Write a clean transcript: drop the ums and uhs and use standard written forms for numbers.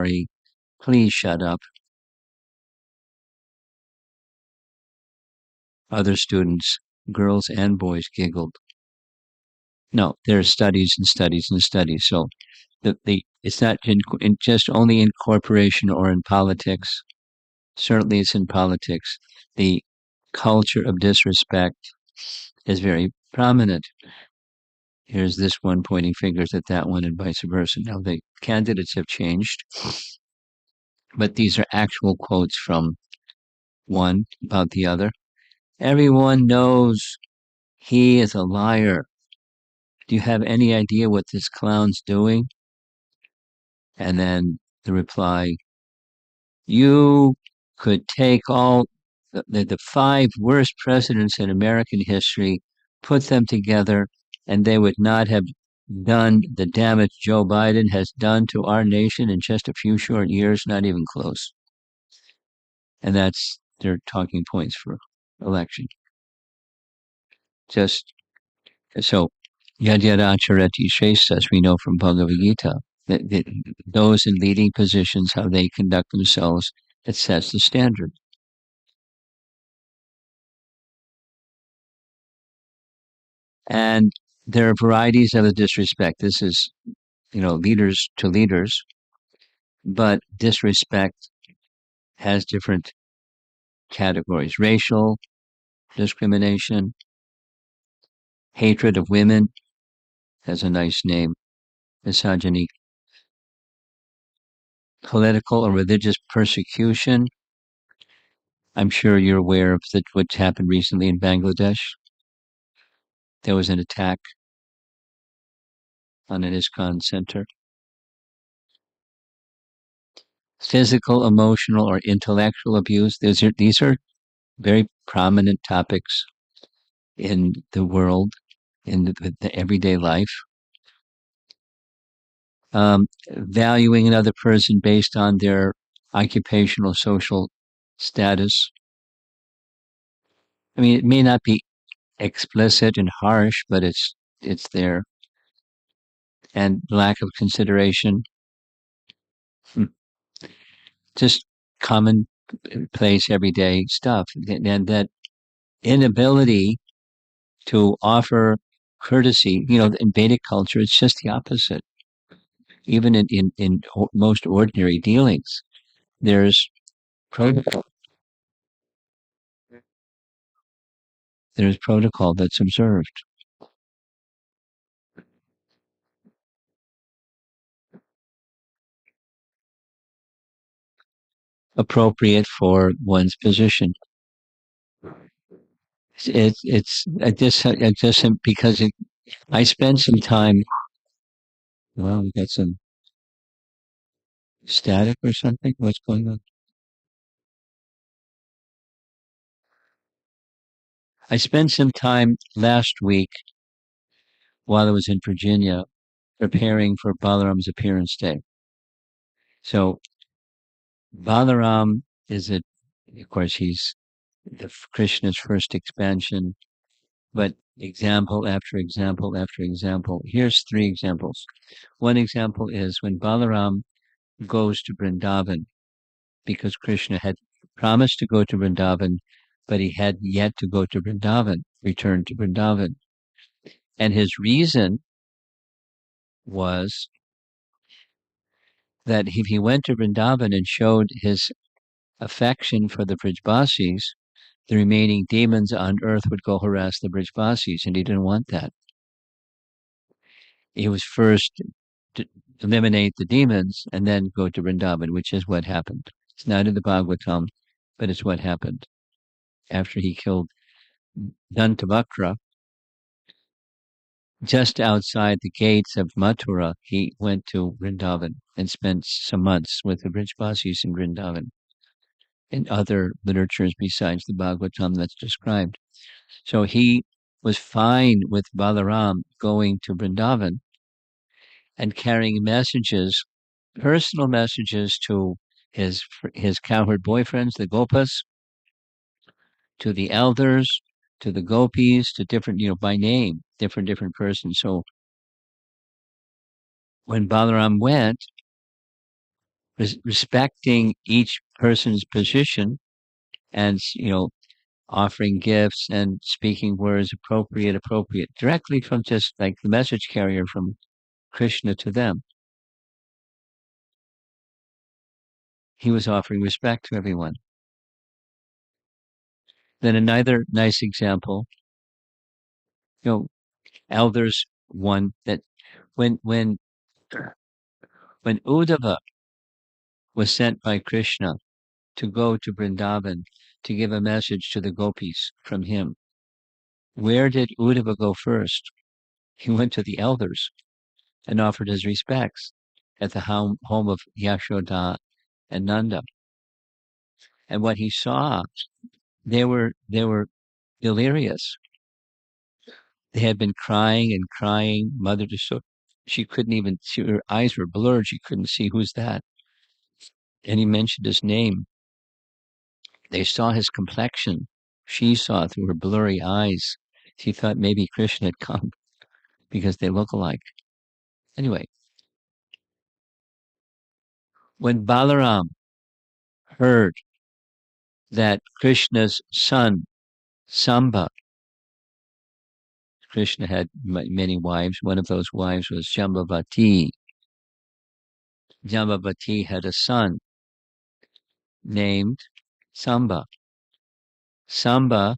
sorry, please shut up. Other students, girls and boys, giggled. No, there are studies and studies and studies. So it's not just only in corporation or in politics. Certainly, it's in politics. The culture of disrespect is very prominent. Here's this one pointing fingers at that one and vice versa. Now, the candidates have changed, but these are actual quotes from one about the other. Everyone knows he is a liar. Do you have any idea what this clown's doing? And then the reply, you could take all the five worst presidents in American history, put them together, and they would not have done the damage Joe Biden has done to our nation in just a few short years, not even close. And that's their talking points for election. Just so, yad yada acharati shestas, as we know from Bhagavad Gita, that those in leading positions, how they conduct themselves, it sets the standard. And there are varieties of the disrespect. This is, leaders to leaders, but disrespect has different categories. Racial discrimination, hatred of women has a nice name, misogyny. Political or religious persecution. I'm sure you're aware of what happened recently in Bangladesh. There was an attack on an ISKCON center. Physical, emotional, or intellectual abuse. These are very prominent topics in the world, in the everyday life. Valuing another person based on their occupational, social status. I mean, it may not be explicit and harsh, but it's there. And lack of consideration. Just commonplace, everyday stuff. And that inability to offer courtesy, in Vedic culture, it's just the opposite. Even in most ordinary dealings, there's protocol. There's protocol that's observed. Appropriate for one's position. Because I spent some time. Well, we got some static or something. What's going on? I spent some time last week while I was in Virginia preparing for Balaram's appearance day. So Balaram of course, he's Krishna's first expansion, but example after example after example. Here's three examples. One example is when Balaram goes to Vrindavan, because Krishna had promised to go to Vrindavan, but he had yet to go to Vrindavan, return to Vrindavan. And his reason was that if he went to Vrindavan and showed his affection for the Brijbasis, the remaining demons on earth would go harass the Brijbasis, and he didn't want that. He was first to eliminate the demons and then go to Vrindavan, which is what happened. It's not in the Bhagavatam, but it's what happened. After he killed Dantavakra, just outside the gates of Mathura, he went to Vrindavan and spent some months with the Brijbasis in Vrindavan. In other literatures besides the Bhagavatam that's described. So he was fine with Balaram going to Vrindavan and carrying messages, personal messages to his cowherd boyfriends, the Gopas, to the elders, to the gopis, to different, by name, different persons. So when Balaram went, respecting each person's position and, offering gifts and speaking words appropriate, directly from just like the message carrier from Krishna to them. He was offering respect to everyone. Then another nice example, you know, elders, one that when when Uddhava was sent by Krishna to go to Vrindavan to give a message to the gopis from him, where did Uddhava go first? He went to the elders and offered his respects at the home of Yashoda and Nanda. And what he saw, they were delirious. They had been crying and crying. Mother just so she couldn't even see, her eyes were blurred. She couldn't see who's that. And he mentioned his name. They saw his complexion. She saw through her blurry eyes. She thought maybe Krishna had come because they look alike. Anyway, when Balaram heard that Krishna's son, Samba, Krishna had many wives. One of those wives was Jambavati. Jambavati had a son named Samba. Samba